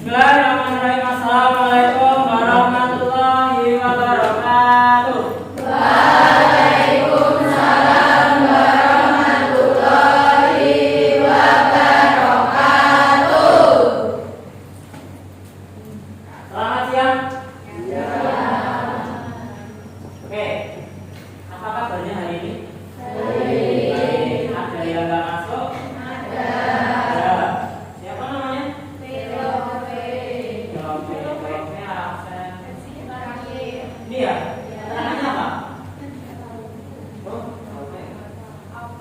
Bismillahirrahmanirrahim. Assalamualaikum warahmatullahi wabarakatuh. Waalaikumsalam warahmatullahi wabarakatuh. Selamat siang. Ya. Oke. Apa kabarnya hari ini? Baik. Ada yang nggak masuk? Ada. Ada. Siapa namanya? Filosofi. Filosofnya absen. Terakhir. Ini ya? Namanya apa? Oh, oke.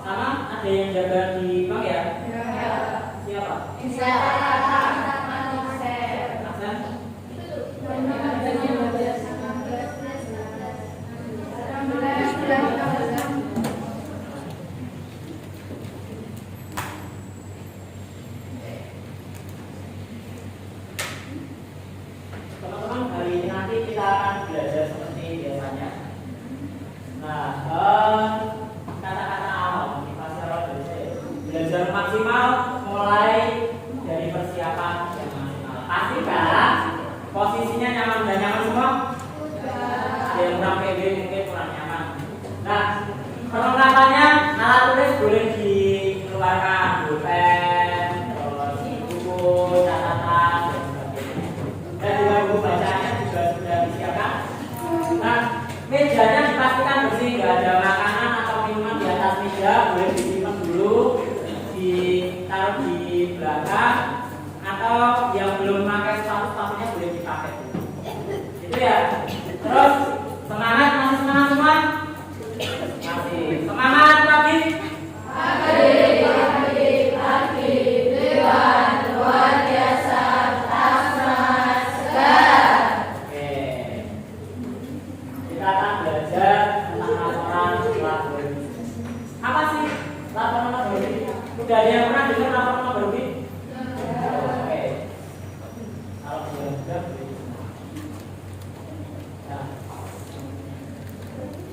Sama ada yang jaga di bank ya? Ya. Siapa? Bisa sama Noser. Absen? Teman-teman, hari ini nanti kita akan belajar seperti biasanya. Nah, kata-kata awal motivasi awal dari saya. Belajar maksimal mulai dari persiapan yang maksimal. Pastikan posisinya nyaman dan nyaman semua. Yang kurang pede mungkin kurang nyaman. Nah, perlengkapannya alat tulis boleh dikeluarkan, pulpen, terus buku, catatan, dan sebagainya. Dan juga buku bacaannya juga sudah disiapkan. Nah, mejanya dipastikan bersih, nggak ada makanan atau minuman di atas meja, boleh disimpan dulu, ditaruh di belakang, atau yang belum pakai sepatu-sepatunya boleh dipakai dulu. Itu ya. Terus semangat, masih semangat semua? Masih semangat lagi? Pagi, Dewan luar biasa, tak semangat segar. Oke. Kita akan belajar tentang laporan laboratorium. Apa sih laporan laboratorium? Udah ada yang pernah dengar laporan laboratorium? Oke. Kalau belum juga boleh. Nah,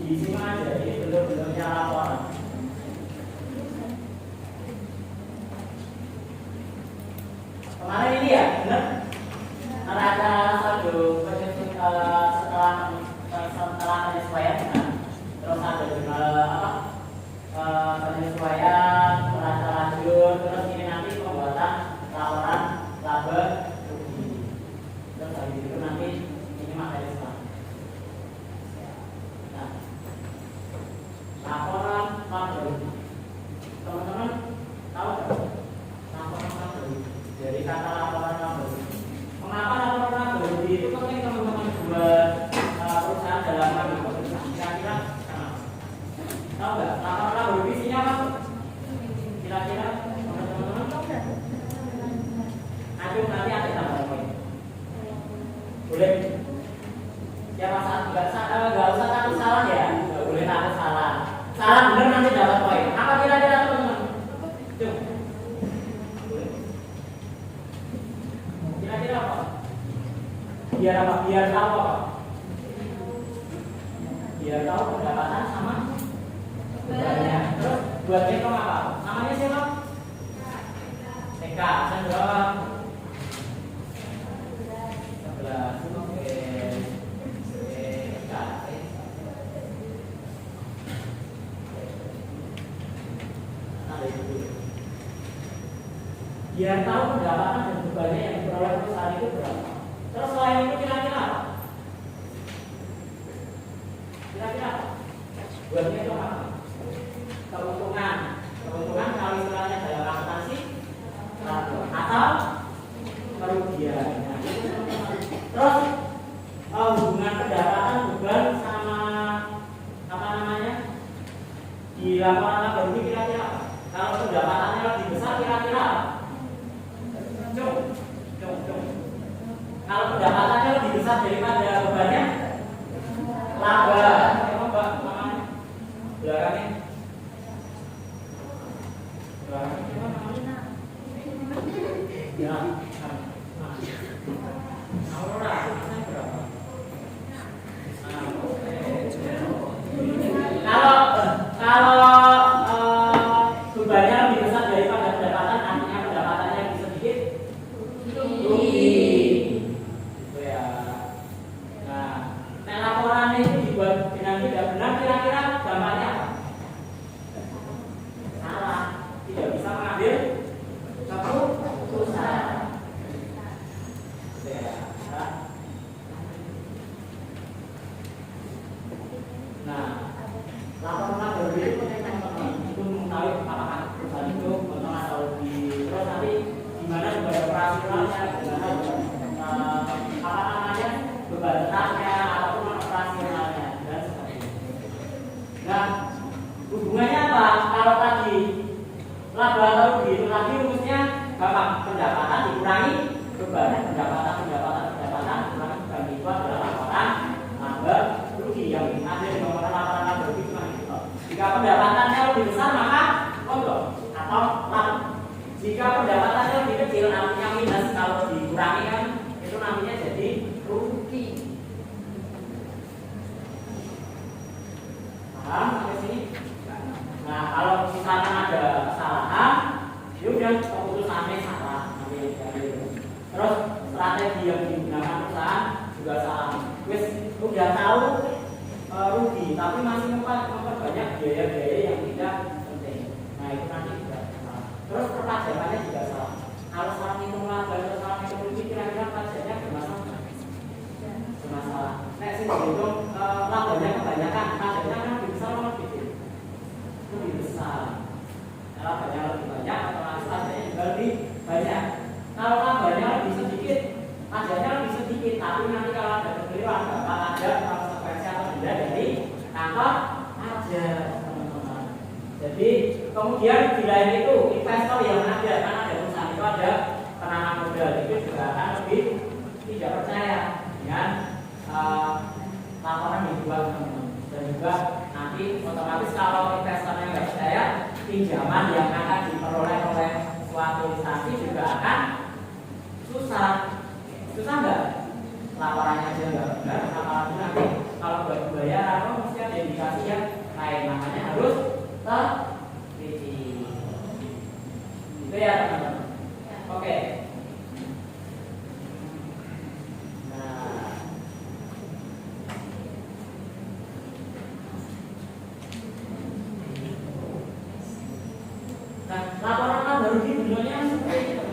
disimak aja, ini belum-belumnya laporan. Kemarin ini ya, benar? Neraca saldo setelah penyesuaian, terus ada juga penyesuaian, neraca lanjut, terus ini nanti pembuatan laporan laba rugi. Terus habis itu nanti ini materi selanjutnya. Nah, laporan laba rugi. Teman-teman tahu nggak? Laporan laba rugi. Dari kata laporan laba rugi. Mengapa laporan laba rugi itu penting teman-teman buat perusahaan dalam hal ini? Kira-kira tahu nggak? Laporan laba rugi isinya apa? Kira-kira teman-teman? Aduh, nanti ada tambah poin. Boleh? Siapa nggak usah takut salah ya? Nggak boleh takut salah. Salah benar nanti dapat poin. Apa kira-kira teman-teman? Cuk. Kira-kira apa? Biar apa? Biar tahu apa? Biar tahu pendapatan sama bebannya. Terus buat ngitung apa? Namanya siapa? TK. Saya berapa? 11. Oke. TK. Biar tahu pendapatan dan bebannya yang diperoleh perusahaan itu berapa. Terus selain itu kira-kira apa? Kira-kira apa? Buatnya itu apa? Keuntungan. Keuntungan kalau istilahnya dalam akuntansi atau kerugian. Nah, itu teman-teman. Terus hubungan pendapatan beban sama apa namanya? Di laporan laba rugi kira-kira apa? Kalau pendapatannya lebih besar kira-kira apa? Cung. Kalau pendapatannya lebih besar daripada bebannya, laba. Emang Mbak namanya? Belakangnya? Belakangnya? Ya. Aurora, ini berapa? Kalau bebannya lebih besar daripada pendapatan, artinya pendapatannya lebih sedikit rugi. operasionalnya, apa namanya, beban tetapnya ataupun non operasionalnya dan sebagainya. Nah, hubungannya apa? Kalau tadi laba atau rugi itu tadi rumusnya gampang, pendapatan dikurangi beban, pendapatan dikurangi beban itu adalah laporan laba rugi yang ada di nomor laporan laba rugi cuma itu. Jika pendapatannya lebih besar maka pondok atau laba. Jika pendapatannya lebih kecil namanya minus, kalau dikurangi kan itu namanya jadi rugi. Paham sampai sini? Nah, kalau misalkan ada kesalahan, ya udah keputusannya salah. Terus strategi yang digunakan perusahaan juga salah. Wes udah tahu rugi, tapi masih memperbanyak biaya-biaya yang tidak penting. Nah, itu nanti juga salah. Terus perpajakannya juga salah. Kalau salah ngitung laba atau salah ngitung rugi, kira-kira pajaknya bermasalah? Bermasalah. Nek sih dihitung labanya kebanyakan, pajaknya kan lebih besar atau lebih kecil? Lebih besar. Kalau labanya lebih banyak, otomatis pajaknya juga lebih banyak. Kalau labanya lebih sedikit, pajaknya lebih sedikit. Tapi nanti kalau ada kekeliruan, bakal ada konsekuensi atau denda dari kantor pajak, teman-teman. Jadi kemudian di lain itu investor yang ada, karena ada perusahaan itu ada penanam modal, itu juga akan lebih tidak percaya dengan laporan yang dibuat, teman-teman. Dan juga nanti otomatis kalau investornya nggak percaya, pinjaman yang akan diperoleh oleh suatu instansi juga akan susah nggak? Laporannya aja nggak benar, apalagi nanti kalau buat pembayaran atau mesti ada indikasi yang lain, makanya harus teliti. Itu ya teman-teman. Oke. Nah, laporan laba rugi bentuknya seperti itu.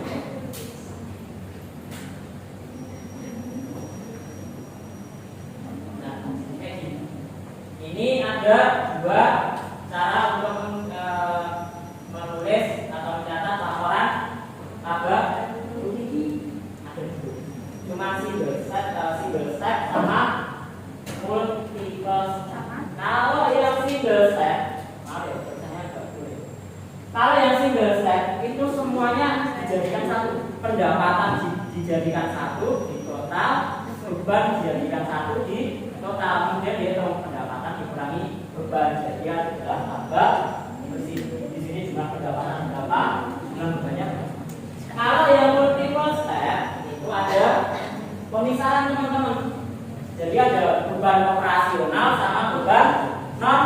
Nah, kayak gini. Ini ada dua cara untuk menulis atau mencatat laporan laba rugi. Ada dua. Cuma single step sama multiple step. Kalau yang single step, kalau yang single step itu semuanya dijadikan satu, pendapatan dijadikan satu di total, beban dijadikan satu di total, kemudian dihitung pendapatan dikurangi beban, jadi adalah laba bersih. Di sini jumlah pendapatan berapa, jumlah bebannya. Kalau yang multiple step itu ada pemisahan, teman-teman. Jadi ada beban operasional sama beban non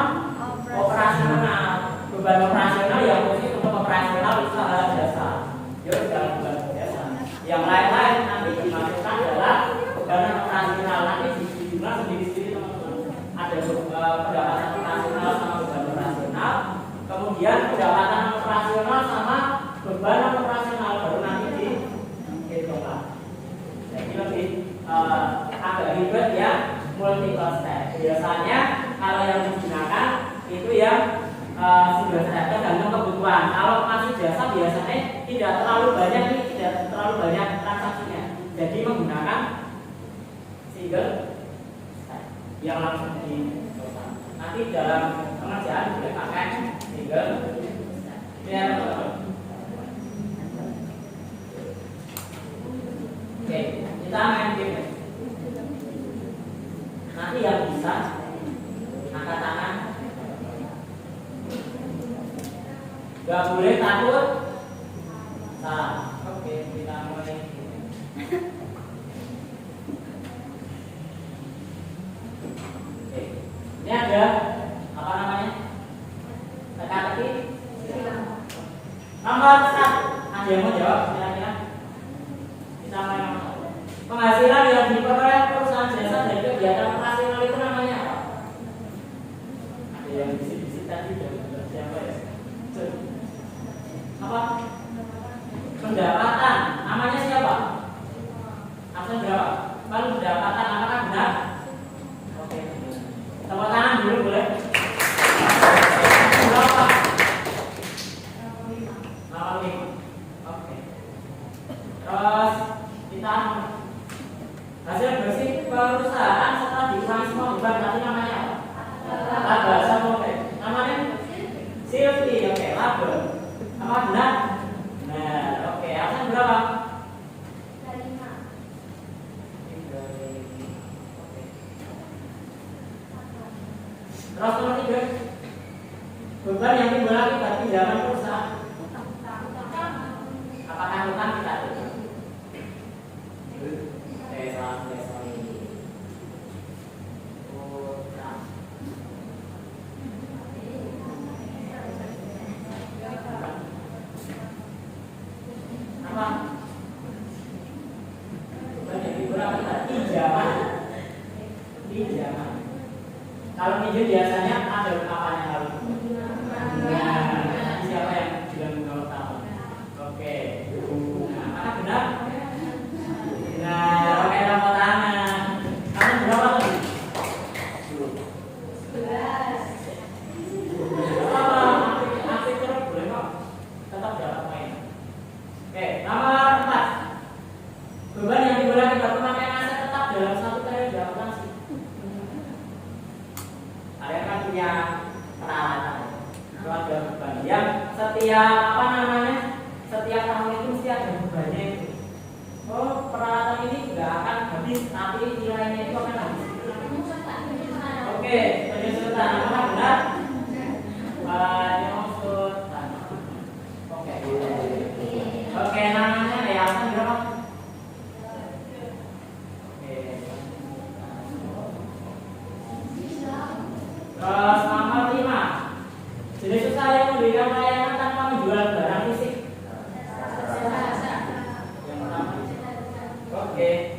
operasional. Beban operasional yang khusus untuk operasional usaha jasa, yaitu dalam beban jasa. Yang lain-lain nanti dimasukkan adalah beban operasional, nanti dijumlah sendiri-sendiri, teman-teman. Ada pendapatan operasional sama beban operasional, kemudian pendapatan operasional sama beban operasional baru nanti dihitungkan. Jadi lebih agak ribet ya, multiple step. Biasanya kalau yang digunakan itu ya single step, tergantung kebutuhan. Kalau masih jasa biasanya tidak terlalu banyak transaksinya, jadi menggunakan single step yang langsung dilakukan. Nanti dalam pengerjaan boleh pakai single step. Ya, oke, kita main game. Nanti yang bisa angkat tangan. Gak boleh takut salah. Oke, kita mulai. Oke, ini ada apa namanya? Teka-teki. Nomor 1. Ada yang mau jawab? Kira-kira kita mulai nomor 1. Penghasilan yang diperoleh perusahaan jasa dari kegiatan operasional itu namanya apa? Ada yang bisik-bisik tadi siapa ya? Apa? Pendapatan. Namanya siapa? Absen jawab. Kalau pendapatan apakah benar? Oke. Tepuk tangan dulu boleh? Berapa? 85. Oke. Terus terus kita hasil bersih perusahaan setelah diulangi semua beban nanti namanya apa? Laba. Sama oke. Namanya Silvi. Oke, laba. Apa benar? Nah, oke. Alasan berapa? 5. Terus nomor 3, beban yang timbul akibat pinjaman perusahaan. Apakah hutang kita itu? Salah ini. Hutang. Apa? Beban yang timbul akibat pinjaman. Pinjaman. Kalau pinjam biasanya ada ungkapannya kalau. Nah, siapa yang bilang kalau tahu? Oke. Nah, apakah benar? Nah, oke, tepuk tangan. Kamu berapa tadi? 11. Aktif terus boleh kok. Tetap dapat poin. Oke, nomor 4. Beban yang timbul akibat pemakaian aset tetap dalam satu periode akuntansi. Kalian kan punya peralatan keluarga beban yang setiap apa namanya setiap tahun itu mesti ada bebannya itu. Oh, peralatan ini nggak akan habis, tapi nilainya itu akan habis. Oke, penyusutan apakah benar? Penyusutan. Oke. Oke, namanya ya alasan berapa? Terus nomor 5, jenis usaha yang memberikan layanan tanpa menjual barang fisik. Yang pertama. Oke.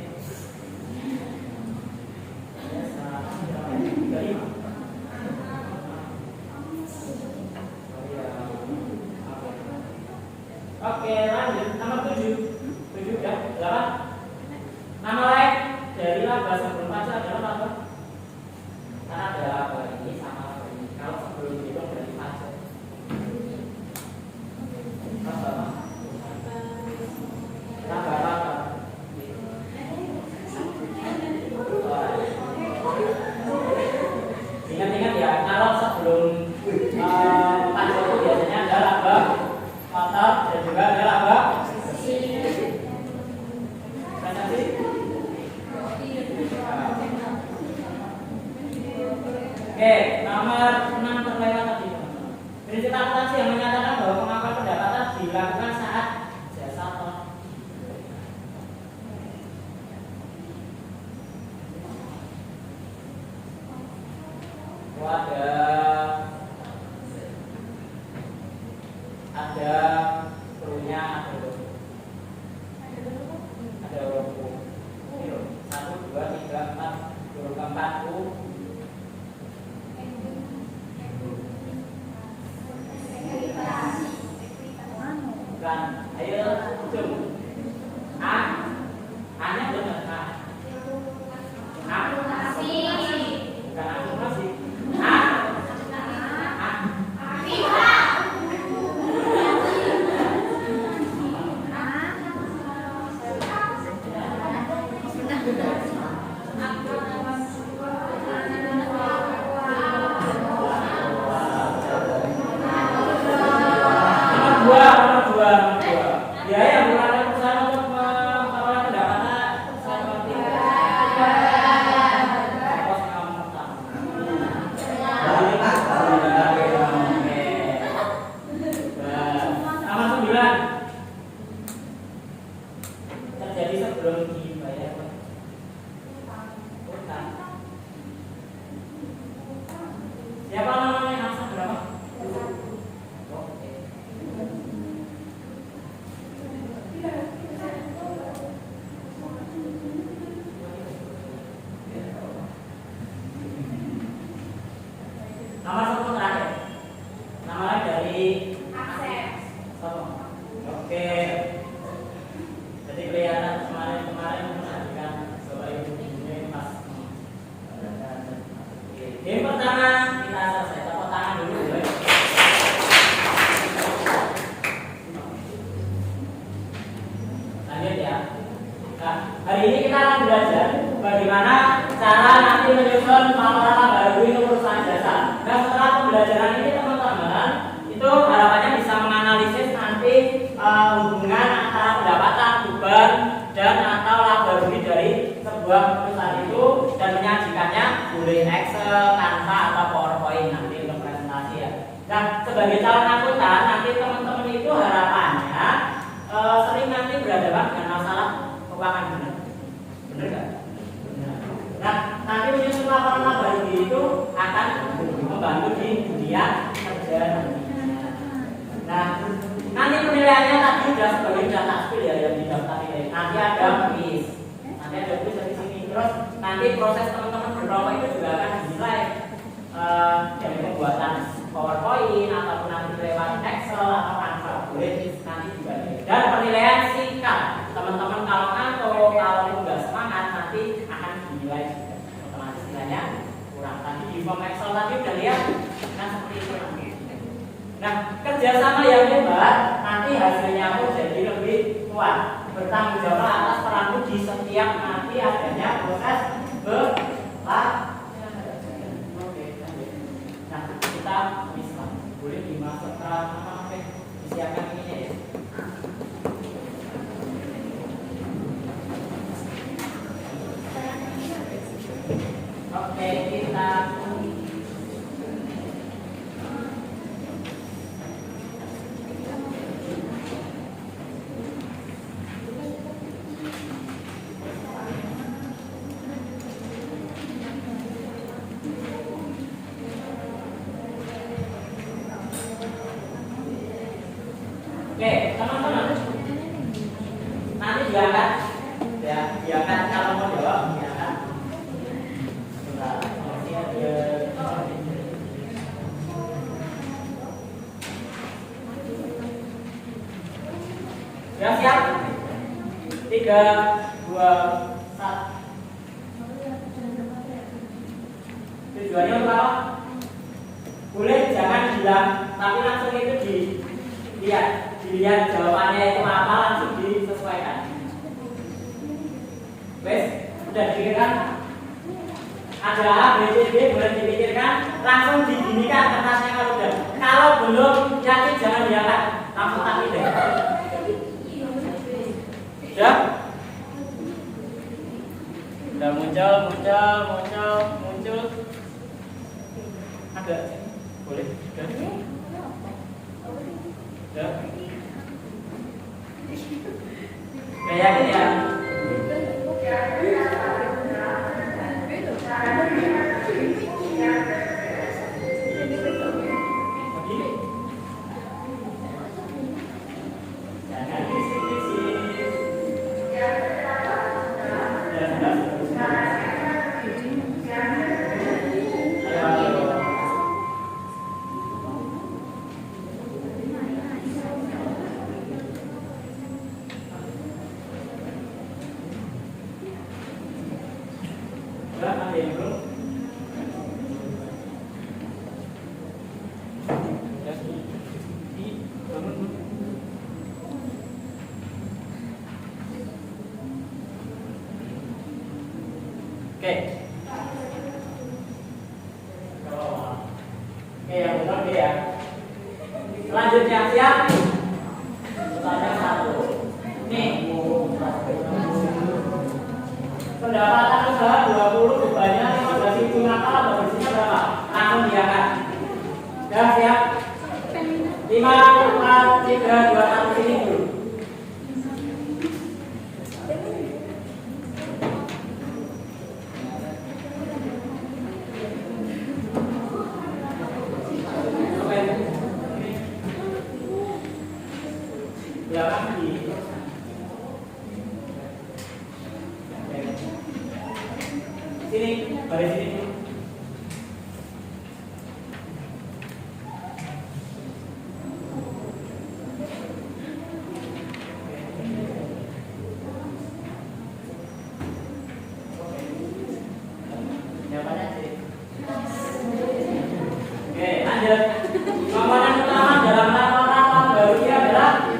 Oke, lanjut nomor 7. 7 ya, 8. Nama lain dari laba sebelum pajak adalah apa? Karena ada laba ini sama laba ini. Kalau sebelum dihitung dari pajak. Laba. Ingat-ingat ya, kalau sebelum pajak itu biasanya ada laba kotor dan juga ada laba bersih. Transaksi. Oke, nomor 6 terlewat tadi. Prinsip akuntansi yang menyatakan bahwa pengakuan pendapatan dilakukan saat jasa toh. Ada krunya, ada huruf U. Ini loh, 1, 2, 3, 4, huruf keempat U. Bukan, ayo hitung. A, A-nya benar A. A, bukan akumulasi. A, nomor dua. Biaya yang dikeluarkan perusahaan untuk memperoleh pendapatan seperti kos kamu pertama. Nomor 9. Terjadi sebelum dibayar utang. Siapa namanya? Angsa berapa? Oke. Nomor 10 terakhir. Nama lain dari Sopo. Oke. Jadi kelihatan kemarin Nah, hari ini kita akan belajar bagaimana cara nanti menyusun laporan laba rugi untuk perusahaan jasa. Nah, setelah pembelajaran ini teman-teman itu harapannya bisa menganalisis nanti hubungan antara pendapatan, beban, dan atau laba rugi dari sebuah perusahaan itu dan menyajikannya boleh Excel, Canva atau PowerPoint nanti untuk presentasi ya. Nah, sebagai calon akuntan nanti teman-teman itu harapannya sering nanti berhadapan dengan masalah keuangan, benar nggak? Nah, nanti menyusun laporan laba rugi itu akan membantu di dunia kerja nanti. Nah, nanti penilaiannya tadi sudah sebagai data skill ya yang didaftar nilai. Nanti ada quiz, dari sini. Terus nanti proses teman-teman berkelompok itu juga akan dinilai dari pembuatan PowerPoint ataupun nanti lewat Excel atau Canva, boleh nanti juga. Dan penilaian sikap teman-teman kalau ngantuk, kalau nggak semangat nanti akan dinilai otomatis nilainya kurang. Tadi di form Excel tadi udah lihat kan seperti itu nanti. Nah, kerjasama yang hebat nanti hasilnya pun jadi lebih kuat. Bertanggung jawab atas peranmu di setiap nanti adanya proses Nah, kita bisa boleh dimasukkan disiapkan ini ya. Oke, kita Oke, teman-teman, nanti diangkat, ya, diangkat kalau mau jawab, diangkat. Ya siap? 3, 2, 1. Tujuannya untuk apa? Boleh jangan bilang, tapi langsung itu dilihat jawabannya itu apa, langsung disesuaikan. Wes, udah dipikirkan? Ada A, B, C, D, boleh dipikirkan, langsung diginikan kertasnya kalau udah. Kalau belum yakin jangan diangkat, langsung tak deh. Sudah? Udah muncul. Ada? Boleh? Udah? Udah yakin ya? Oke, yang benar ya. Selanjutnya siap? Pertanyaan 1. Nih, pendapatan usaha 20, bebannya 15.000 nakal, atau bersihnya berapa? Langsung diangkat. Sudah siap? 5, 4, 3, 2, 1, sini dulu. Sini, baris sini dulu. Jawabannya sini. Oke, lanjut. Komponen utama dalam laporan laba rugi adalah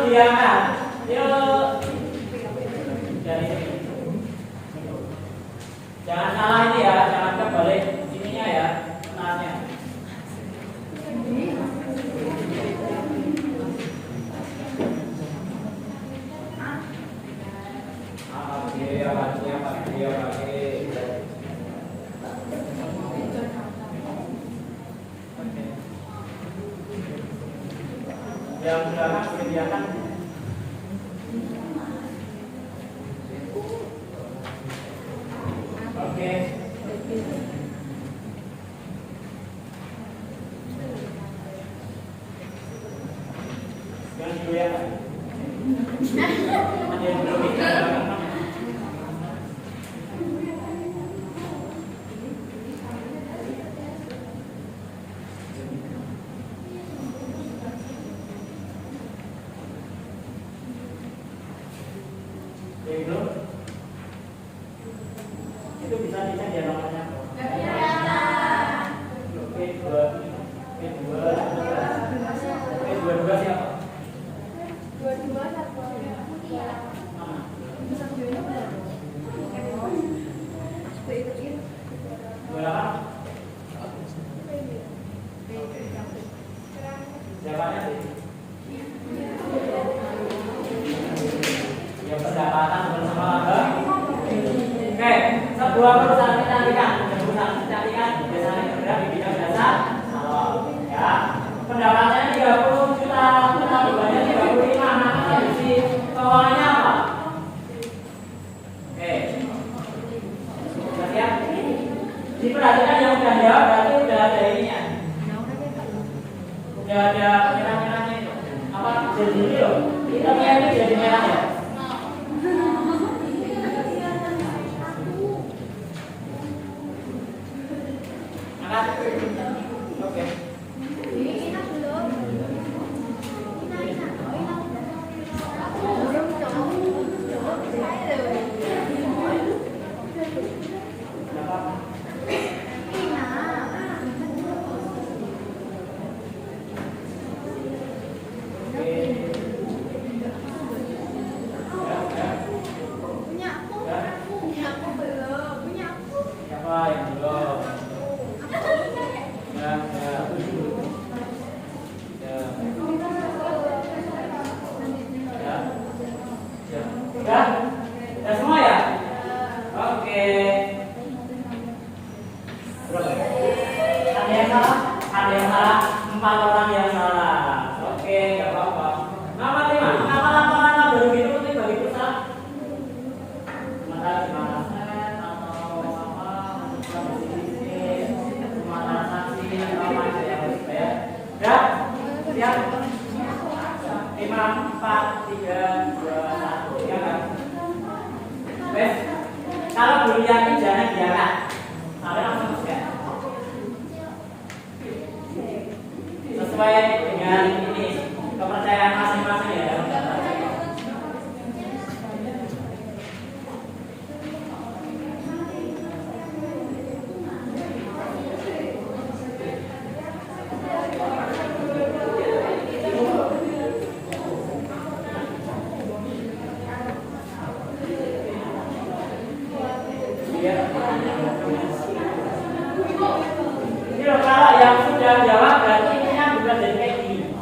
berdiaman. Yuk. Dari sini. Jangan salah ini ya, jangan kebalik ininya ya, benarnya. Yang belakang disediakan. Oke. Yang dulu ya. Ada yang belum bicara. Itu bisa dicek ya namanya. P2 siapa? Siapanya sih? Ya pendapatan bersama laba. Oke, sebuah perusahaan kecantikan biasanya bergerak di bidang jasa salon. Ya, pendapatannya 30 juta, bebannya 35. Nah, isi keuangannya apa? Oke, sudah siap? Diperhatikan yang udah jawab berarti udah ada ininya. Udah ada merah-merahnya itu. Apa? Jadi ini loh. Hitamnya ini jadi merah ya. Oke. Ya semua ya? Oke. Berapa? Ada yang salah? Ada yang salah? 4 orang yang salah. Oke, nggak apa-apa. Nama lima. Nama laporan baru gitu penting bagi perusahaan. Sementara gimana? Atau apa? Bisnis, pemasaran saksi atau apa aja yang harus dibayar? Ya? Siap? 5, 4, 3, 2, 1. Ya kan? Wes, kalau belum yakin jangan diangkat. Sampai langsung masuk. Sesuai dengan ini kepercayaan masing-masing ya. Ini loh, kalau yang sudah jawab berarti ini bukan dari kayak gini.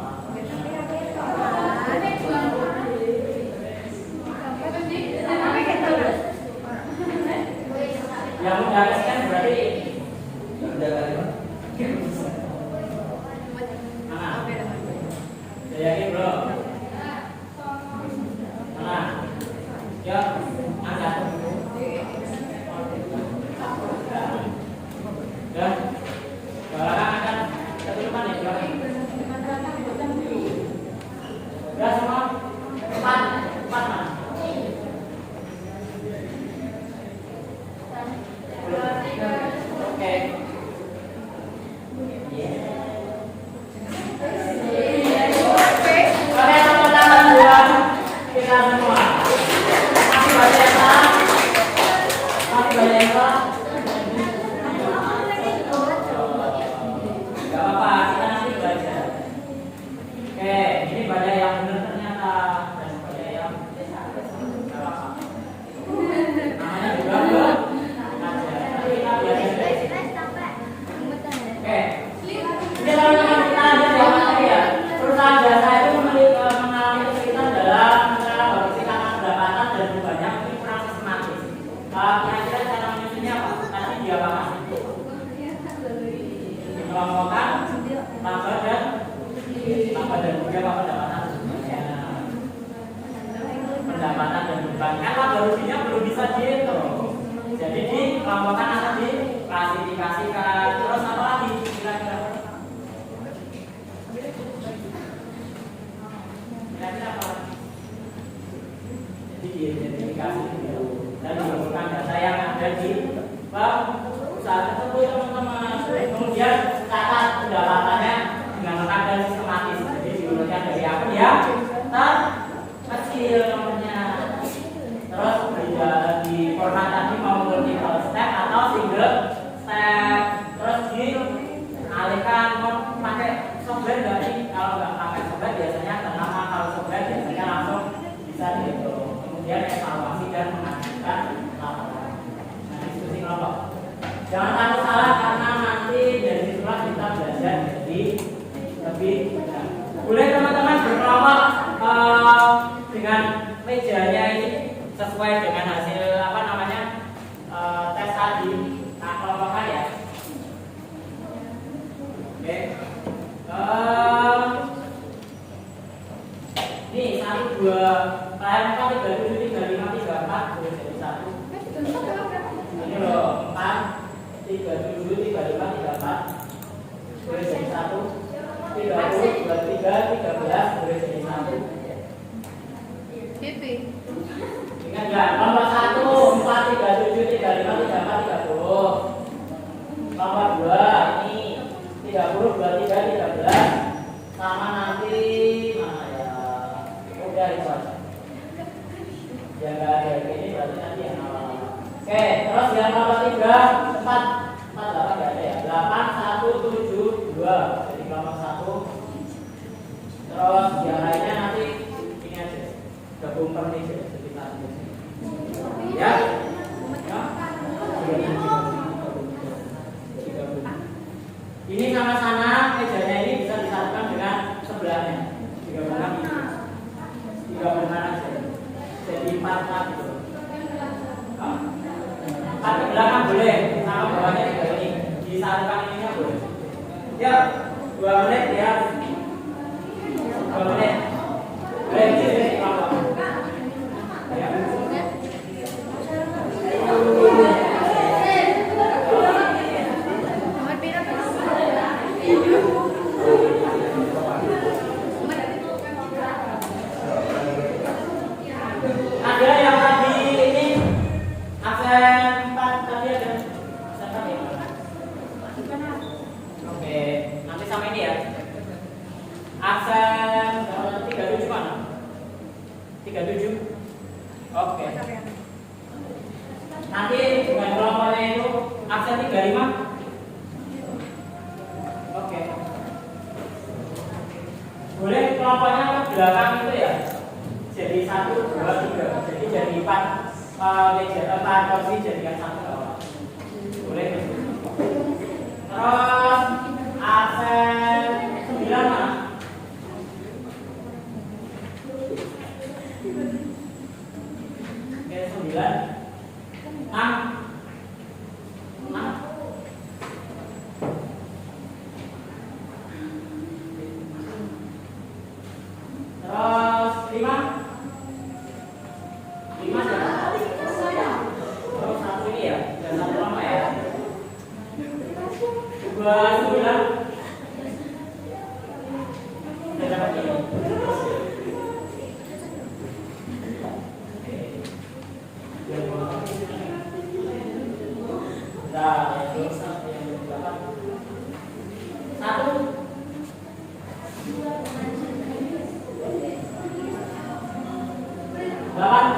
pendapatan dan beban. Kan laba ruginya belum bisa dihitung. Jadi dikelompokkan atau diklasifikasikan. Terus apa lagi kira-kira? Kira-kira apa? Jadi diidentifikasi dulu dan dikumpulkan data yang ada di perusahaan tersebut, teman-teman. Kemudian catat pendapatannya dengan lengkap dan sistematis. Jadi diurutkan dari akun yang terkecil nomornya. Terus di format tadi mau multiple step atau single step. Terus dialihkan mau pakai software nggak nih? Kalau nggak pakai software biasanya kenapa? Kalau software biasanya langsung bisa dihitung. Kemudian evaluasi dan mengajukan laporan. Nah, diskusi kelompok. Jangan takut salah karena nanti dari situlah kita belajar jadi lebih mudah. Boleh teman-teman berkelompok dengan mejanya ini sesuai dengan hasil apa namanya tes tadi. Nah, kelompokkan ya. Oke. Ini 1, 2, 4, 3, 7, 3, 5, 3, 4 boleh jadi 1. Ini loh 4, 3, 7, 3, 5, 3, 4 boleh jadi 1. 30, 23, 13 boleh jadi 1. Ingat nggak? Nomor 1, 4, 3, 7, 3, 5, 3, 4, 30. Nomor 2 ini 30, 23, 13 sama nanti mana ya? Udah itu aja. Ya nggak ada ini berarti nanti yang awal. Oke, terus yang nomor 3, 4, 8 nggak ada ya? 8, 1, 7, 2. Jadi nomor 1. Terus yang lainnya nanti ini aja. Gabung per nih jadi satu. Ya. Ini sama-sama mejanya ini bisa disatukan dengan sebelahnya. Digabungkan ini. Digabungkan aja. Jadi 4 gitu. 4 ke belakang boleh, sama bawahnya juga ini. Disatukan ininya boleh. Ya, 2 menit ya. 2 menit. Boleh di kelompok. Ya. Ada yang tadi ini absen 4 tadi ada absen 4 ya? Oke, nanti sama ini ya. Absen 37 mana? 37. Oke. Nanti dengan kelompoknya itu absen 35. Oke. Boleh kelompoknya ke belakang itu ya. Jadi 1, 2, 3. Jadi jadi 4 meja 4 kursi jadikan 1 bawah. Boleh. Terus absen 9 mana? Oke, 9. 6. 6. Terus 5. 5 ya. Terus 1 ini ya. Dan 1 lama ya. 29. Sudah dapat ini. Nah, itu yang berapa? 1. 8.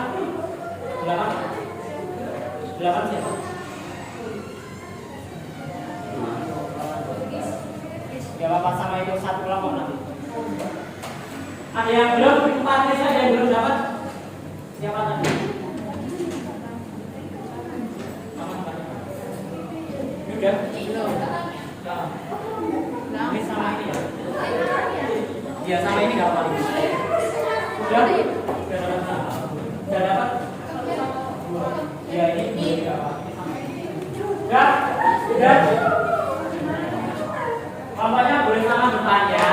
8 siapa? Ya Bapak sama itu 1 kelompok nanti. Ada yang belum? 4 desa ada yang belum dapat? Siapa tadi? Udah? Belum. Ini sama ini ya? Iya sama ini gak apa-apa. Udah? Udah dapat? Ya ini gak apa-apa. Udah? Udah? Kelompoknya boleh sama depannya,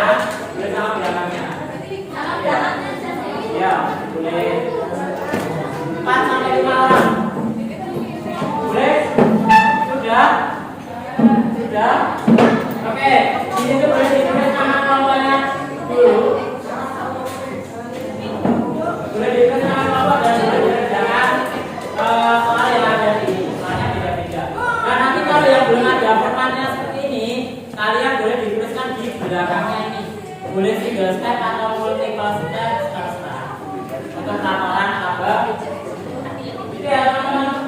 boleh sama belakangnya. Ya, boleh. 4 sampai 5 orang. Boleh? Sudah? Sudah? Oke, di situ boleh ditulis nama kelompoknya dulu. Boleh ditulis nama kelompok dan boleh dikerjakan soal yang ada di soalnya beda-beda. Nah nanti kalau yang belum ada formatnya seperti ini, kalian boleh dituliskan di belakangnya ini. Boleh single step atau multiple step terserah. Untuk laporan apa? Itu ya teman-teman.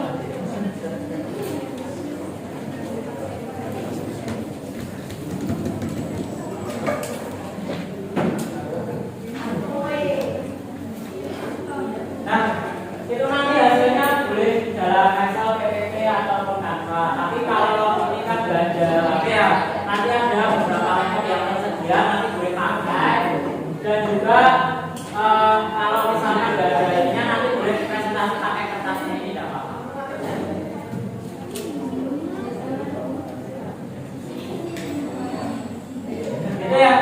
Nah, itu nanti hasilnya boleh dalam Excel, PPT ataupun Canva. Tapi kalau ini kan belajar, tapi ya nanti ada beberapa metode yang tersedia, nanti boleh pakai. Dan juga kalau misalnya nggak ada ininya, nanti boleh presentasi pakai kertas ini tidak apa-apa. Gitu ya,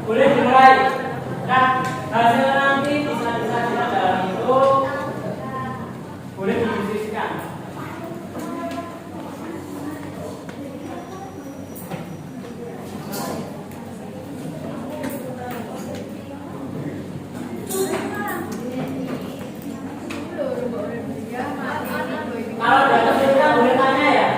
boleh dimulai. Nah, hasil nanti bisa disajikan dalam itu boleh didiskusikan. Kalau udah kesulitan boleh tanya ya.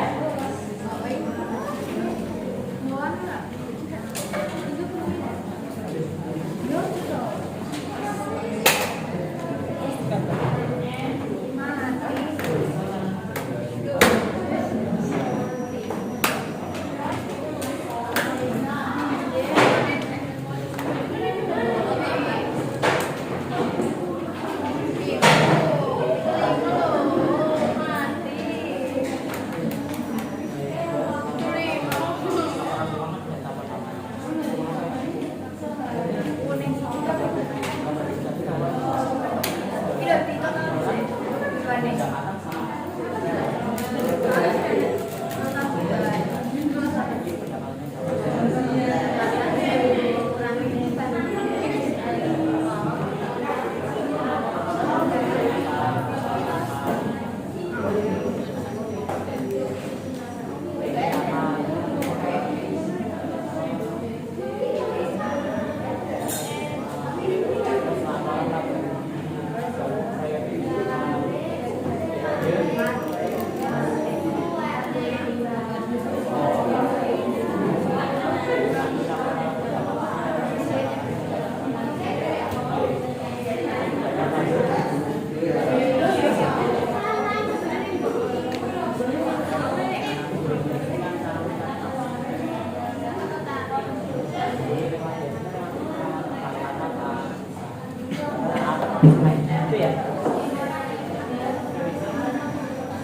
Itu ya.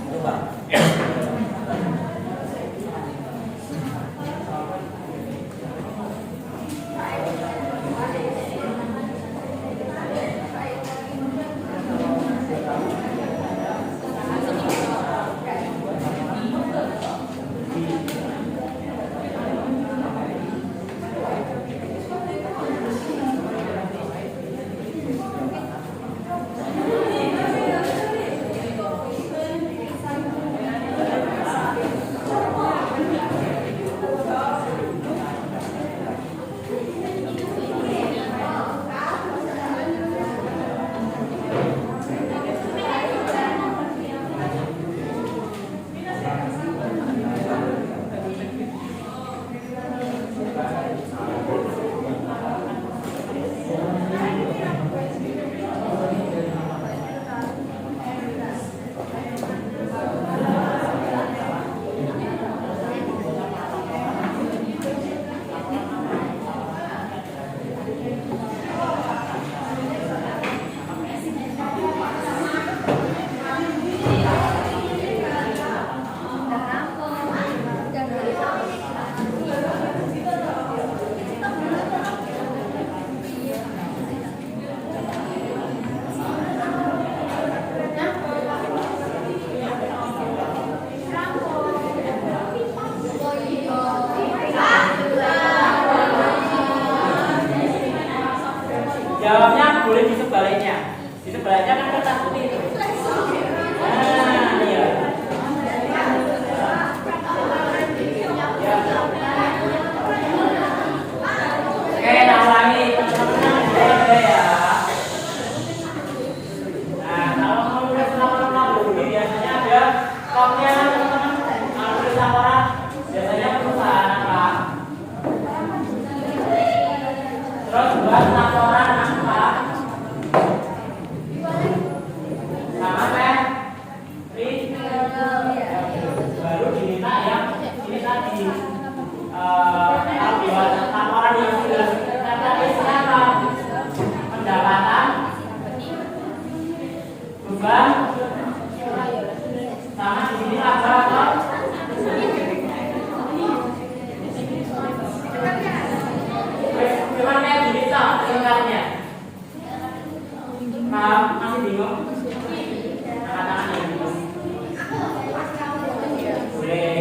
Coba. Jawabnya boleh di sebaliknya. Di sebelahnya kan kertas putih itu. Nah, iya. Oke, nah ulangi teman-teman ya. Nah, kalau mau nulis laporan ini biasanya ada stoknya teman-teman. Kalau nulis laporan biasanya perusahaan apa? Terus buat laporan apa? Sama kan? Baru diminta yang ini tadi. Kalau buat laporan yang sudah tadi siapa? Pendapatan, beban, sama di sini laba atau cuman kayak gini toh singkatnya. Paham? Masih bingung? Angkat tangan yang bingung. Boleh.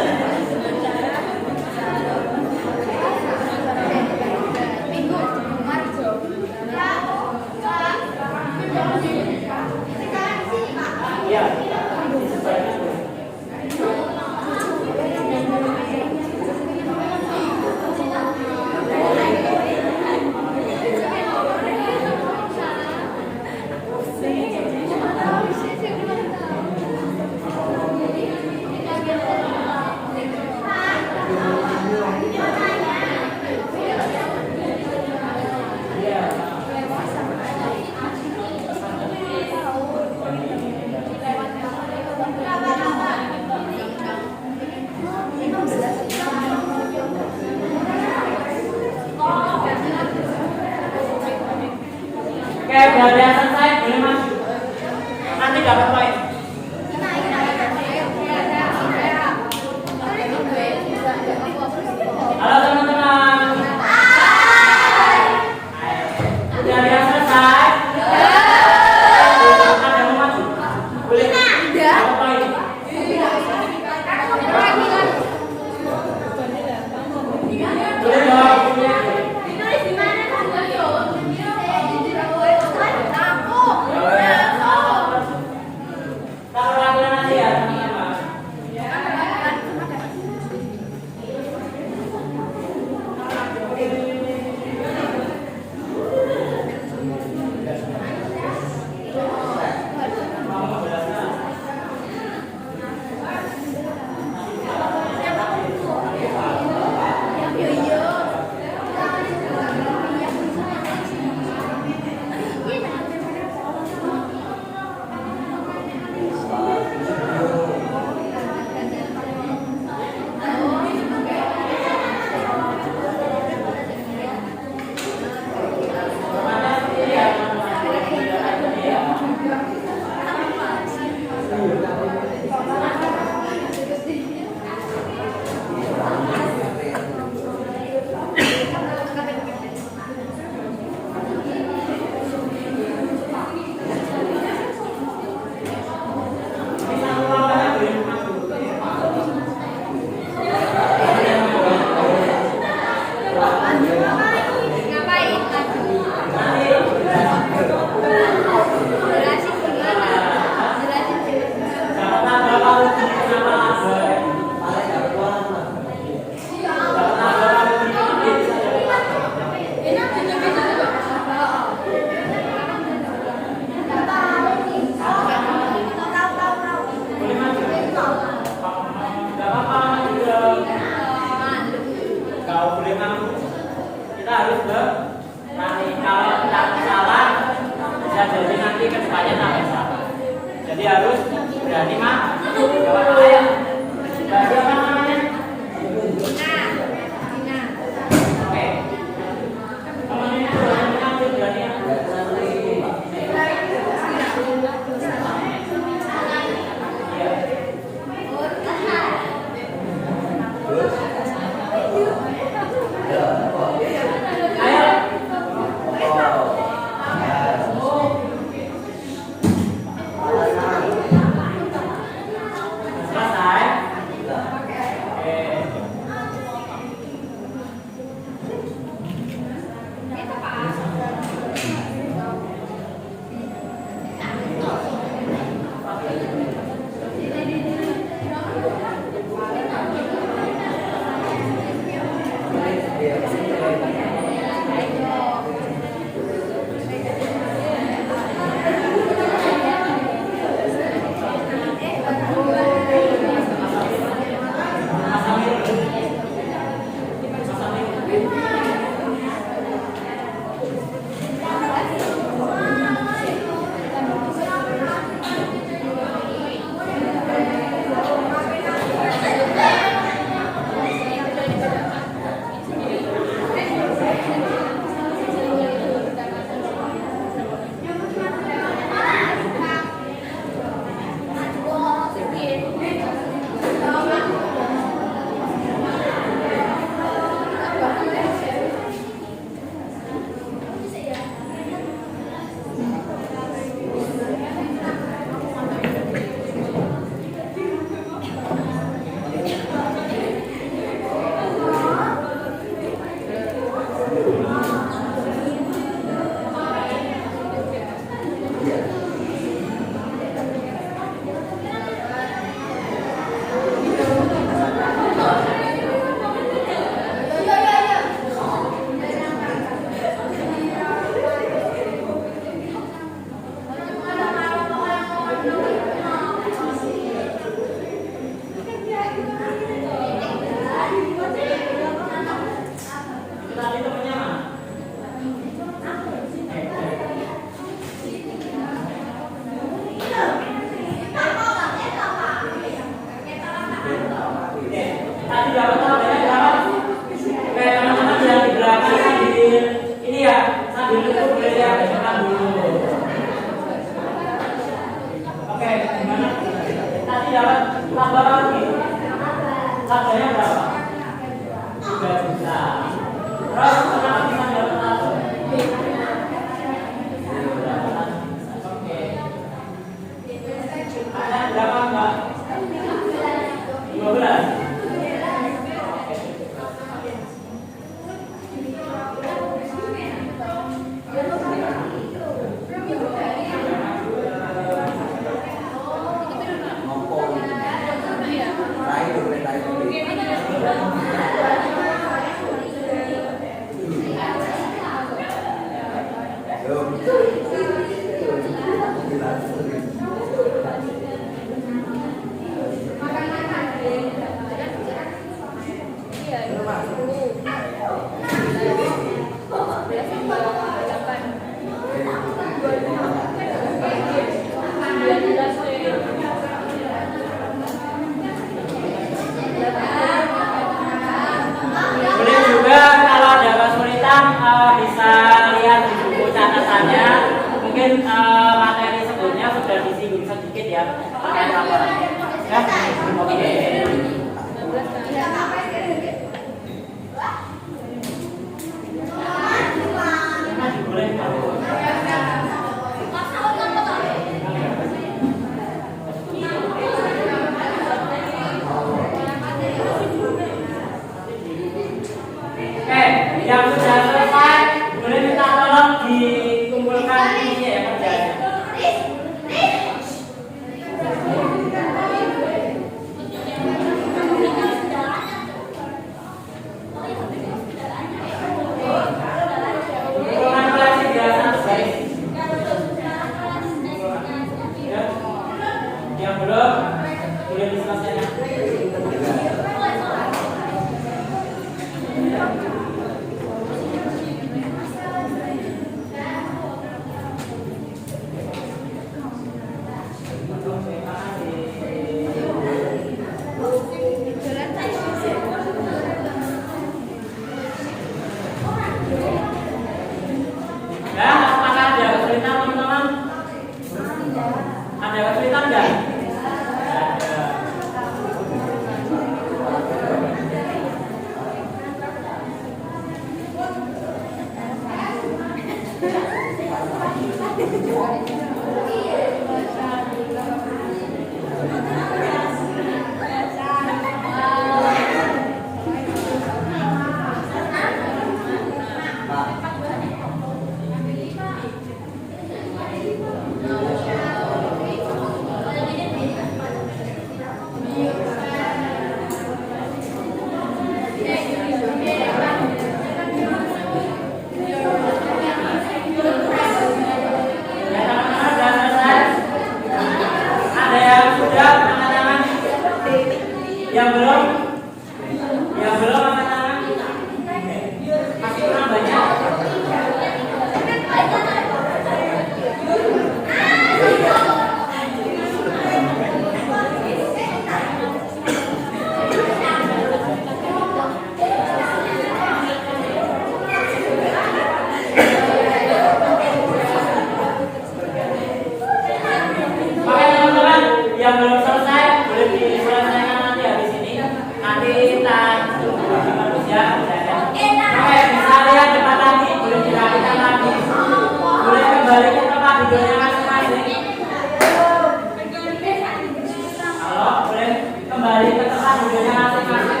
kembali ke tempat duduknya masing-masing.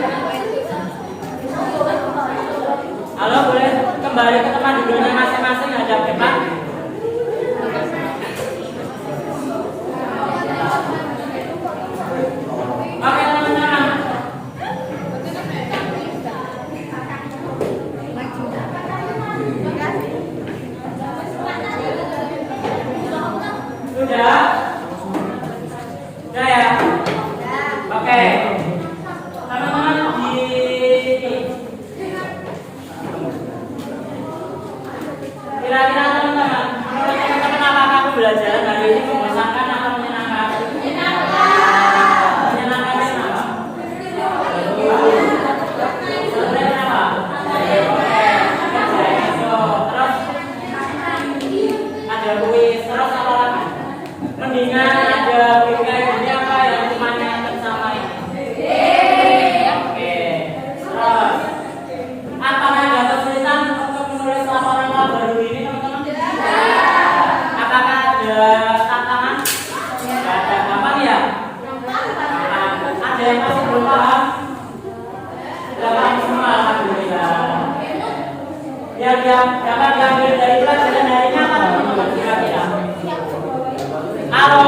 Halo, boleh kembali ke tempat duduknya masing-masing, hadap depan. Oke teman-teman. Sudah? Sudah ya? Oke. Teman-teman kira-kira teman-teman, menurut teman-teman apakah pembelajaran hari ini membosankan atau menyenangkan? Menyenangkan kenapa? Kenapa? Terus ada kuis, terus apa lagi? Mendingan ada kayak gini apa yang temannya bersama ini? Oke. Terus apakah ada kesulitan untuk menulis laporan baru ini teman-teman? Apakah ada tantangan? Tidak ada. Gampang ya? Ada yang masih belum paham? Sudah paham semua, alhamdulillah. Yang dapat diambil dari pelajaran hari ini apa teman-teman kira-kira? Halo.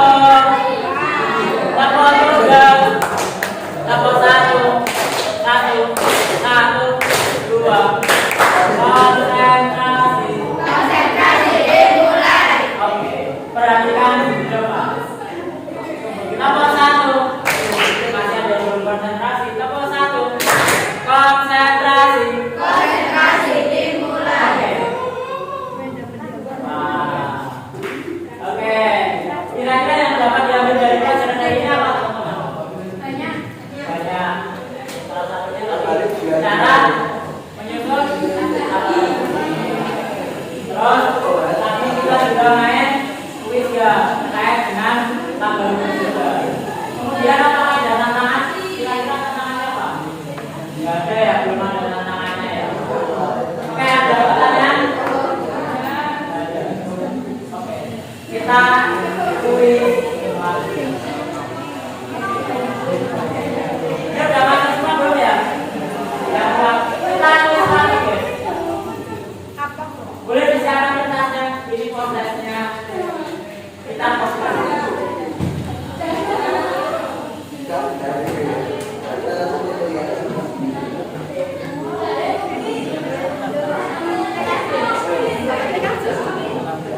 Lapor program. Lapor 1, 2. Konsentrasi. Konsentrasi dimulai. Oke. Perhatikan depan. Lapor 1. Masih ada belum konsentrasi. Lapor 1. Konsentrasi. Konsentrasi dimulai. Oke. Kira-kira yang dapat diambil dari pelajaran hari ini apa teman-teman? Banyak. Banyak. Salah satunya tadi cara menyusun. Terus tadi kita sudah main kuis ya terkait dengan tabel juga. Kemudian apakah ada tantangan? Kira-kira tantangannya apa? Nggak ada ya, belum ada tantangannya ya. Oke, ada pertanyaan? Nggak ada. Oke, kita kuis. Ini udah masuk semua belum ya? Ya, kita tulis lagi guys. Boleh disiapkan kertasnya, ini prosesnya. Kita poskan.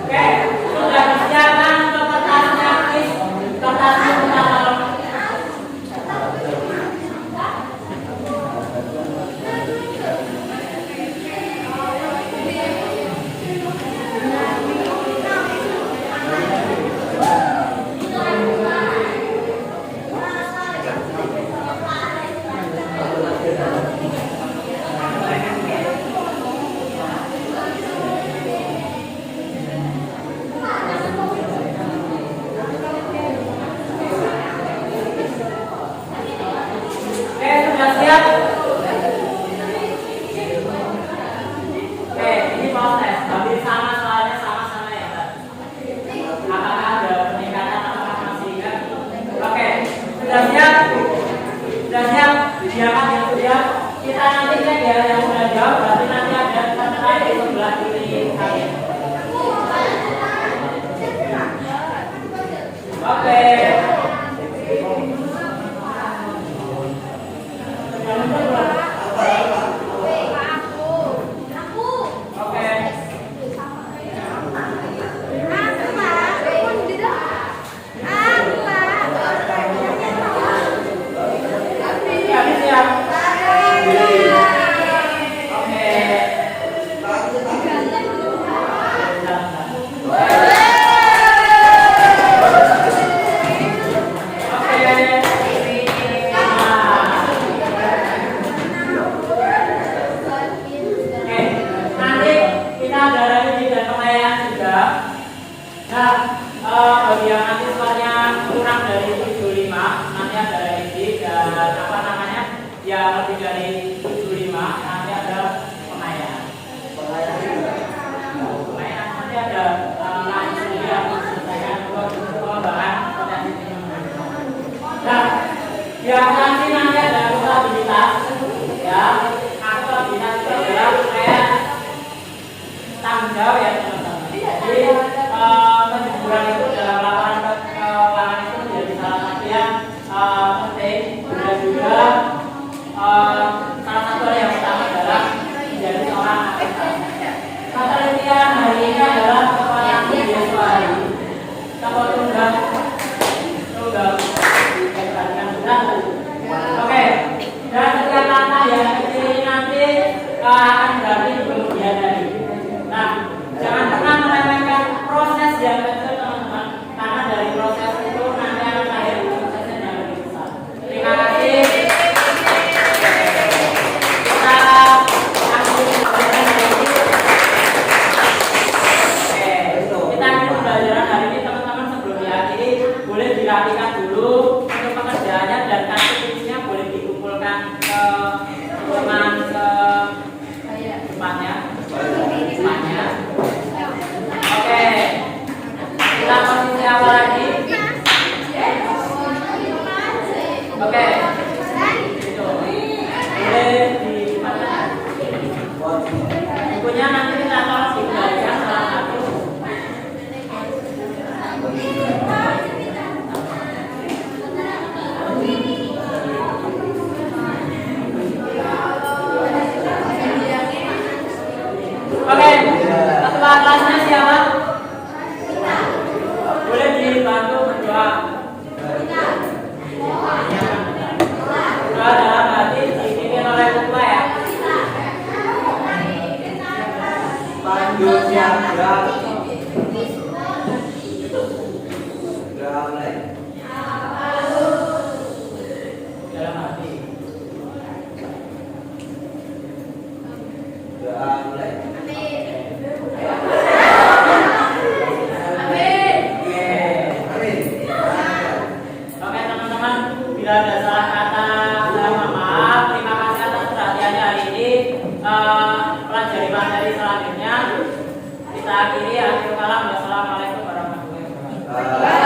Oke, sudah disiapkan untuk kertasnya, please. Kertasnya kita tolong. Oke, sudah siap? Oke, ini proses. Tapi sama soalnya sama-sama ya, Mbak. Apakah ada peningkatan apakah masih kan? Oke, sudah siap? Sudah siap? Siapa yang sudah? Kita nanti cek ya yang sudah jawab. Berarti nanti ada peserta di sebelah kiri kalian. Oke. Oke. Siap. Oke. Nanti kita ada revisi dan penilaian juga. Nah, bagi yang nanti skornya kurang dari 75, nanti ada revisi dan apa namanya, yang lebih dari 75, nanti ada penilaian. Penilaian nanti ada langsung yang menyelesaikan pengembangan potensi. Nah, Yang nanti ada akuntabilitas, ya. Akuntabilitas itu adalah kayak tanggung jawab ya teman-teman. Jadi penjujuran itu dalam laporan keuangan itu menjadi salah satu yang penting dan juga salah satu yang utama adalah menjadi seorang akuntan. Penelitian hari ini adalah kekuatan biaswari. Kita tunggal dibandingkan benar. Oke, dan setiap kata yang kecil ini nanti akan berarti di kemudian hari. Nah, jangan pernah meremehkan proses yang kecil teman-teman, karena dari proses itu nanti akan lahir sukses yang lebih besar. Terima kasih. Kita akhiri pembelajaran hari ini teman-teman. Sebelum diakhiri boleh dirapikan dulu untuk pekerjaannya dan kartu kuisnya boleh dikumpulkan ke teman ke depannya. Oke, kita posisi awal lagi. Oke, itu boleh dipasang. Bukunya nanti kita tolong dikembalikan salah satu. Oke, ketua kelasnya siapa? Boleh dibantu berdoa. Doa dalam hati dipimpin oleh ketua ya. Panjut yang berat. Dalam hati. Doa mulai. Oke teman-teman, bila ada salah kata, saya mohon maaf. Terima kasih atas perhatiannya hari ini. Pelajari materi selanjutnya. Kita akhiri. Akhir kalam. Wassalamualaikum warahmatullahi wabarakatuh.